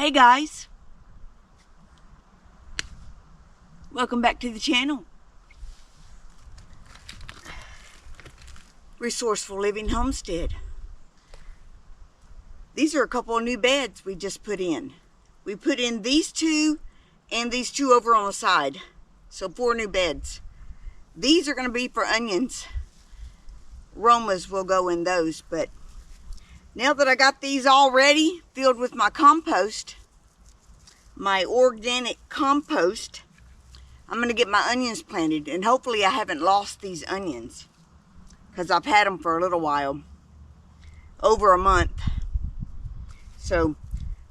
Hey guys, welcome back to the channel. Resourceful Living Homestead. These are a couple of new beds we just put in. We put in these two and these two over on the side. So 4 new beds. These are going to be for onions. Romas will go in those, but now that I got these all ready, filled with my compost, my organic compost, I'm going to get my onions planted, and hopefully I haven't lost these onions because I've had them for a little while, over a month. So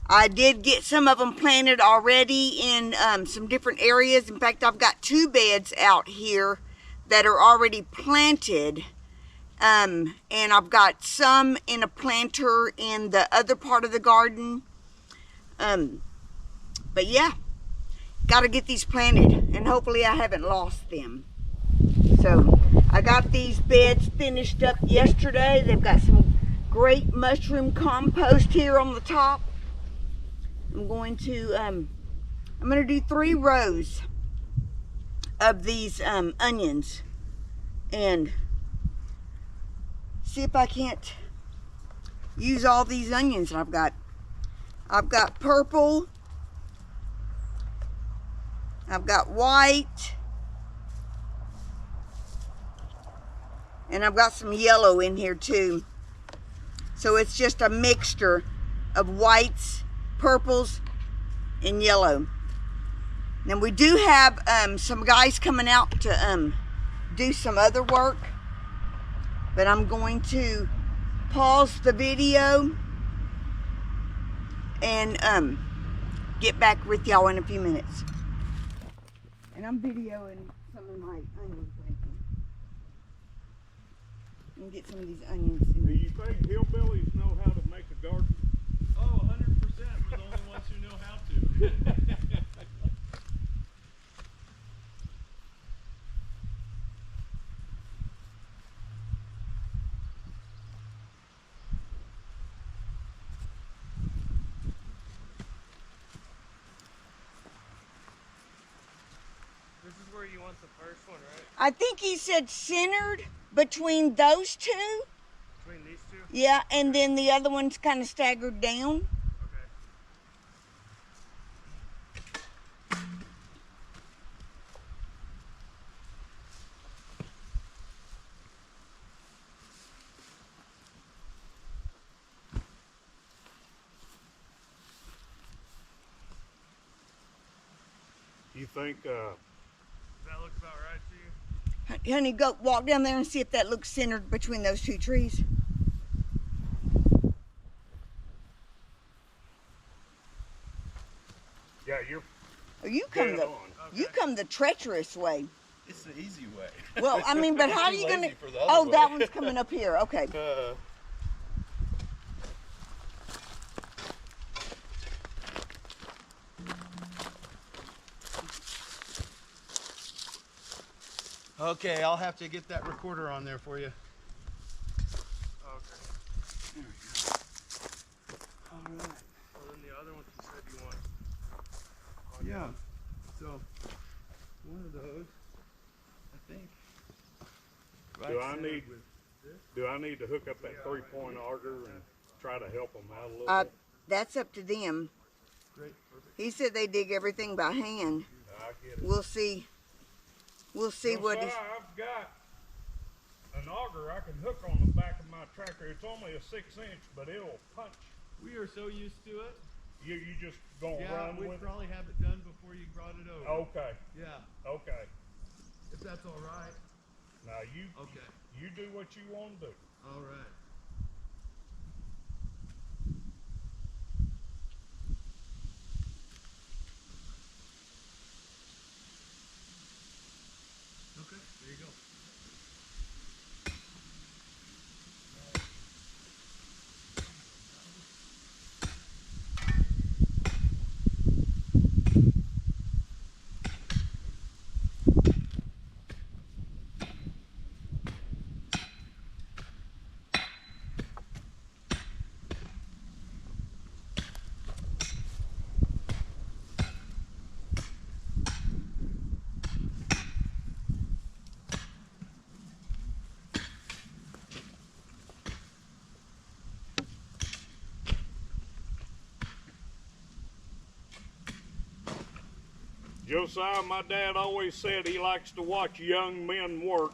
I did get some of them planted already in some different areas. In fact, I've got 2 beds out here that are already planted. And I've got some in a planter in the other part of the garden. But yeah, got to get these planted, and hopefully I haven't lost them. So I got these beds finished up yesterday. They've got some great mushroom compost here on the top. I'm going to do 3 rows of these onions and see if I can't use all these onions I've got. I've got purple, I've got white, and I've got some yellow in here too. So it's just a mixture of whites, purples, and yellow. Now we do have some guys coming out to do some other work, but I'm going to pause the video and get back with y'all in a few minutes. And I'm videoing some of my onion planting. And get some of these onions in. Do you think hillbillies know how to make a garden? Oh, 100%. We're the only ones who know how to. This is where you want the first one, right? I think he said centered between those 2. Between these 2? Yeah, and then the other one's kind of staggered down. Okay. You think Does that look about right to you? Honey, go walk down there and see if that looks centered between those 2 trees. yeah, you're Oh, you come dead the on. you come the treacherous way. It's the easy way. Well, I mean, but how are Too you gonna? lazy for the other Oh, way. that one's coming up here. Okay. Okay, I'll have to get that recorder on there for you. Okay. There we go. All right. Well, then the other ones you said you want. Yeah. So one of those, I think. Do I need to hook up that 3-point auger and try to help them out a little bit? That's up to them. Great. Perfect. He said they dig everything by hand. I get it. We'll see. We'll see No, what sir, is. I've got an auger I can hook on the back of my tractor. It's only a 6-inch, but it'll punch. We are so used to it. You just gonna Yeah, run we'd with it? probably have it done before you brought it over. Okay, Yeah, okay. if that's all right. Now Okay. you do what you want to do. All right. Okay, there you go. Josiah, my dad always said he likes to watch young men work.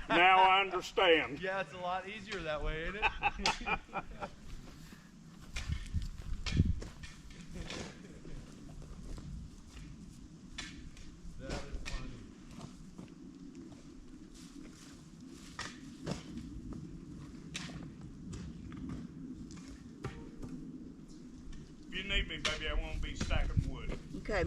Now I understand. Yeah, it's a lot easier that way, ain't it? That is funny. If you need me, baby, I won't be stacking wood. Okay.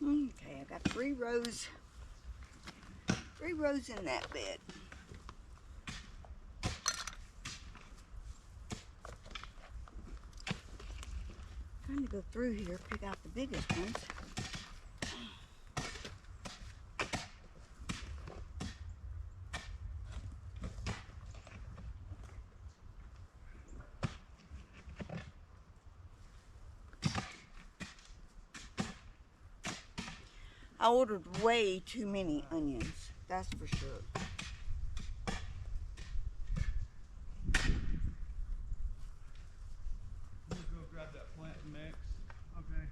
Okay, I got 3 rows in that bed. Trying to go through here, pick out the biggest ones. I ordered way too many onions, that's for sure. I'm gonna go grab that plant mix. Okay.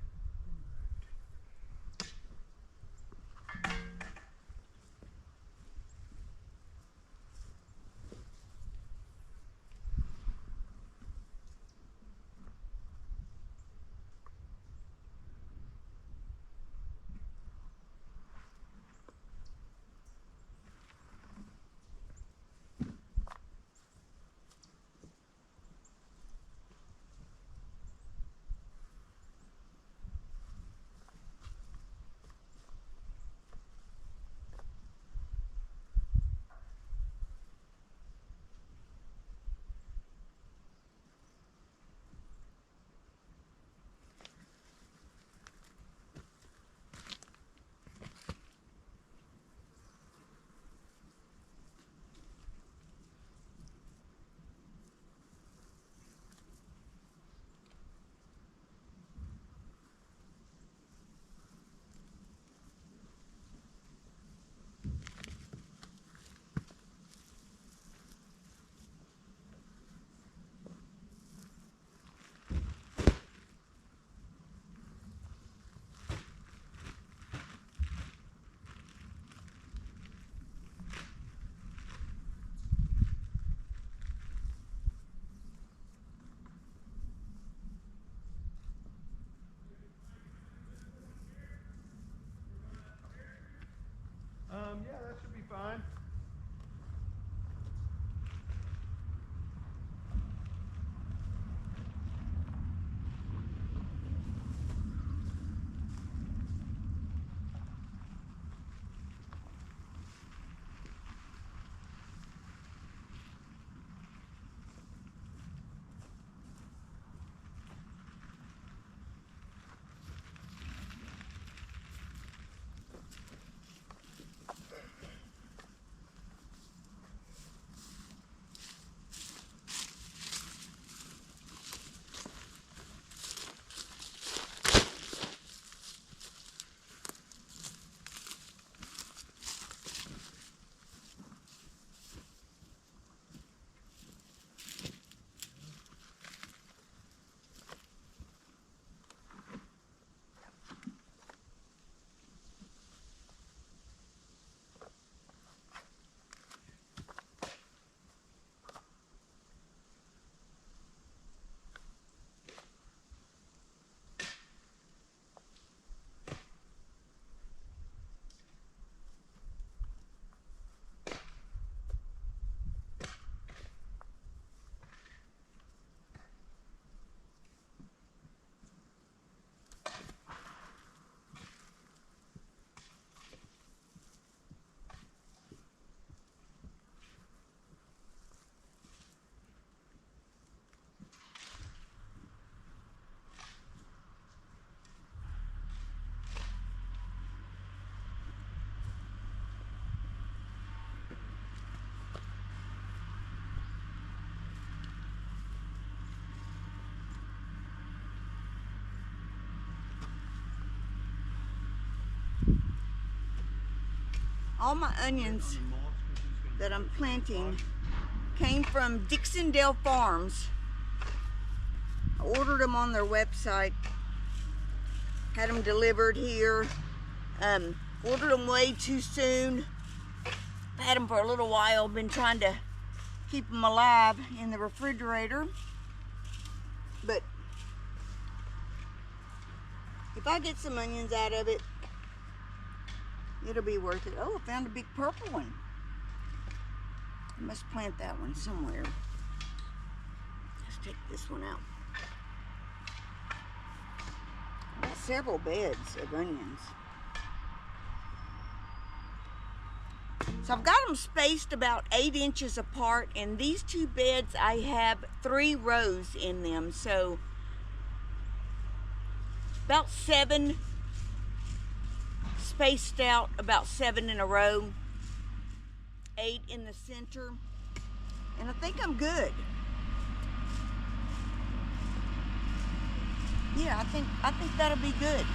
Yeah, that should be fine. All my onions that I'm planting came from Dixondale Farms. I ordered them on their website, had them delivered here. Ordered them way too soon. Had them for a little while, been trying to keep them alive in the refrigerator. But if I get some onions out of it, it'll be worth it. Oh, I found a big purple one. I must plant that one somewhere. Let's take this one out. I've got several beds of onions. So I've got them spaced about 8 inches apart, and these two beds I have 3 rows in them. So about 7 spaced out, about 7 in a row, 8 in the center, and I think I'm good. Yeah, I think that'll be good.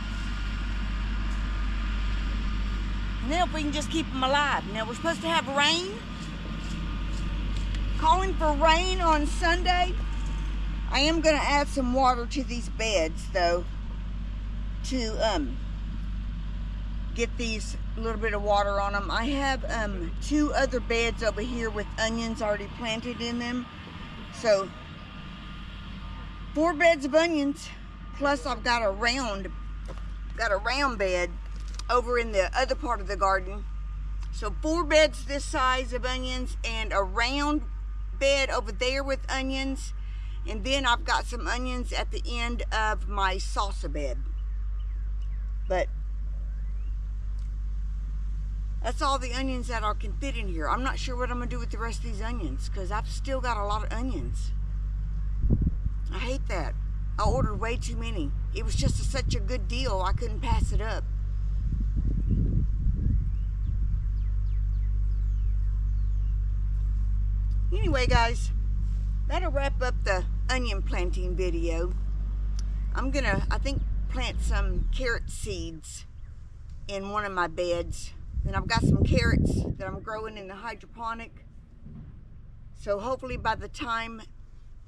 And then if we can just keep them alive. Now we're supposed to have rain. Calling for rain on Sunday. I am going to add some water to these beds though, to get these a little bit of water on them. I have 2 other beds over here with onions already planted in them. So 4 beds of onions, plus I've got a round bed over in the other part of the garden. So 4 beds this size of onions and a round bed over there with onions. And then I've got some onions at the end of my salsa bed. But that's all the onions that I can fit in here. I'm not sure what I'm gonna do with the rest of these onions because I've still got a lot of onions. I hate that. I ordered way too many. It was just such a good deal, I couldn't pass it up. Anyway, guys, that'll wrap up the onion planting video. I'm gonna, I think, plant some carrot seeds in one of my beds. And I've got some carrots that I'm growing in the hydroponic. So hopefully by the time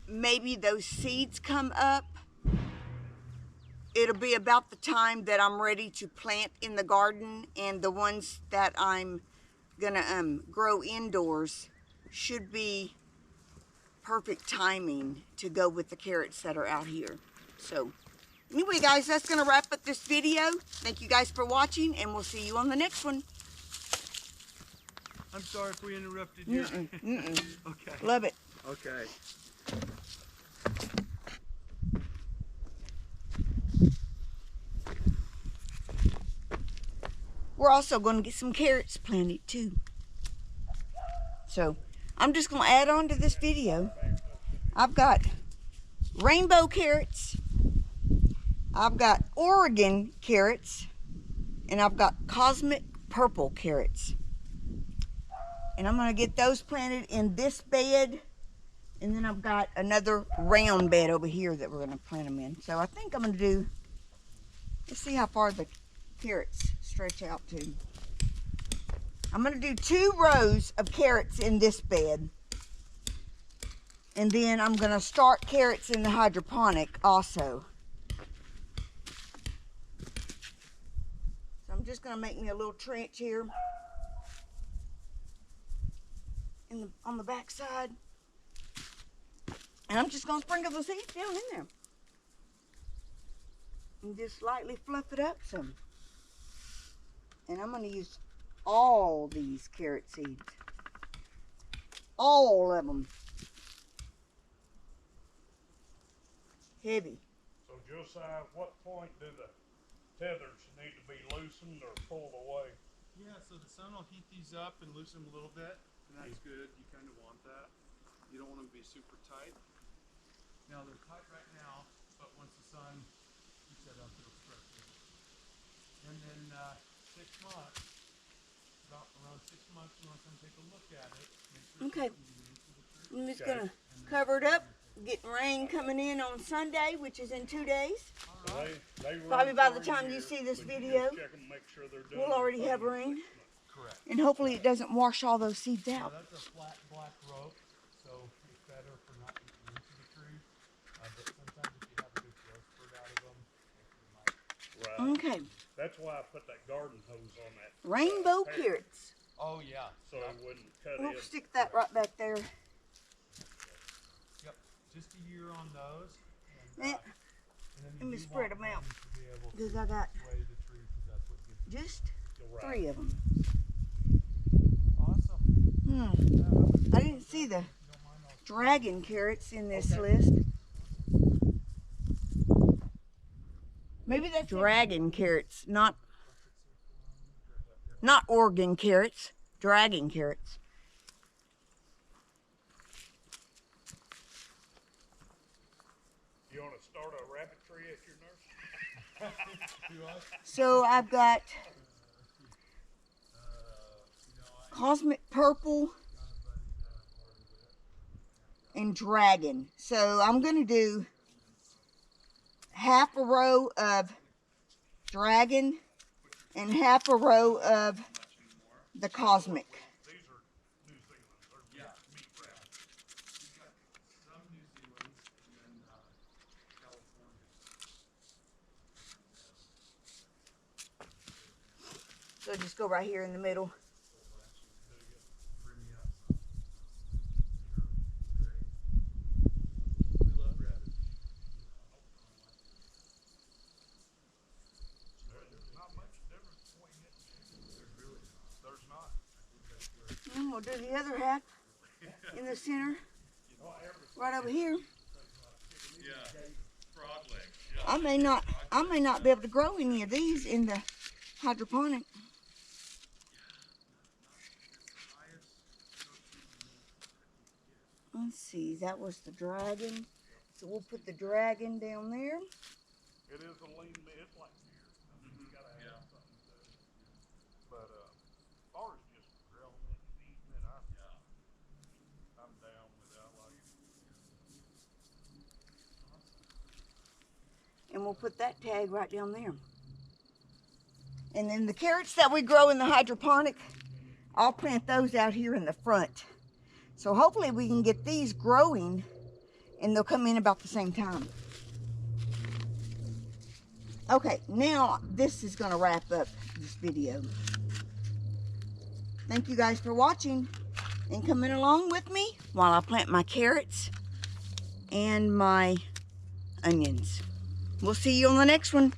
maybe those seeds come up, it'll be about the time that I'm ready to plant in the garden, and the ones that I'm gonna grow indoors should be perfect timing to go with the carrots that are out here. So anyway, guys, that's gonna wrap up this video. Thank you guys for watching, and we'll see you on the next one. I'm sorry if we interrupted you. Okay. Love it. Okay. We're also going to get some carrots planted too. So I'm just going to add on to this video. I've got rainbow carrots, I've got Oregon carrots, and I've got cosmic purple carrots. And I'm going to get those planted in this bed. And then I've got another round bed over here that we're going to plant them in. So I think I'm going to do, let's see how far the carrots stretch out to. I'm going to do 2 rows of carrots in this bed. And then I'm going to start carrots in the hydroponic also. So I'm just going to make me a little trench here on the back side. And I'm just going to sprinkle the seeds down in there. And just lightly fluff it up some. And I'm going to use all these carrot seeds. All of them. Heavy. So Josiah, at what point do the tethers need to be loosened or pulled away? Yeah, so the sun will heat these up and loosen them a little bit, and that's good. You kind of want that. You don't want them to be super tight. Now they're tight right now, but once the sun heats that up, it'll stretch it. And then 6 months, about around 6 months, you want to come take a look at it. Okay. I'm just going to cover it up. Getting rain coming in on Sunday, which is in 2 days. So they Probably by the run for a time you year, see this but you video, just check 'em, make sure they're done we'll already have rain. Correct. And hopefully it doesn't wash all those seeds Now out. that's a flat black rope, so it's better for not eating into the tree. But sometimes if you have a good growth spurt out of them, they might. Right. Okay, That's why I put that garden hose on that. rainbow pear, carrots. Oh yeah. So it wouldn't cut We'll in. stick that right back there. Yep. Just a year on those. And, Yeah. and then Let me do spread want 'em out, them to be able because to I got sway the tree, 'cause that's what gives you. just Right. 3 of them. Awesome. I didn't see the dragon carrots in this Okay. list. Maybe that's dragon carrots, not Oregon carrots, dragon carrots. You want to start a rabbitry at your nursery? So I've got cosmic purple and dragon. So I'm going to do half a row of dragon and half a row of the cosmic. These are New Zealand. They're meat wrapped. Some New Zealand and then California. So just go right here in the middle. Bring me up some. Great. We love rabbits. There's not much difference between it and chicken. There's really not. There's not. And we'll do the other half in the center, right over here. Yeah. Frog legs. Yeah. I may not be able to grow any of these in the hydroponic. Let's see, that was the dragon. So we'll put the dragon down there. It is a lean meat. It's like deer. I mean, you gotta have something to do. But as far as just grilling it and eating it, I'm down with it. I like it. And we'll put that tag right down there. And then the carrots that we grow in the hydroponic, I'll plant those out here in the front. So hopefully we can get these growing and they'll come in about the same time. Okay, now this is going to wrap up this video. Thank you guys for watching and coming along with me while I plant my carrots and my onions. We'll see you on the next one.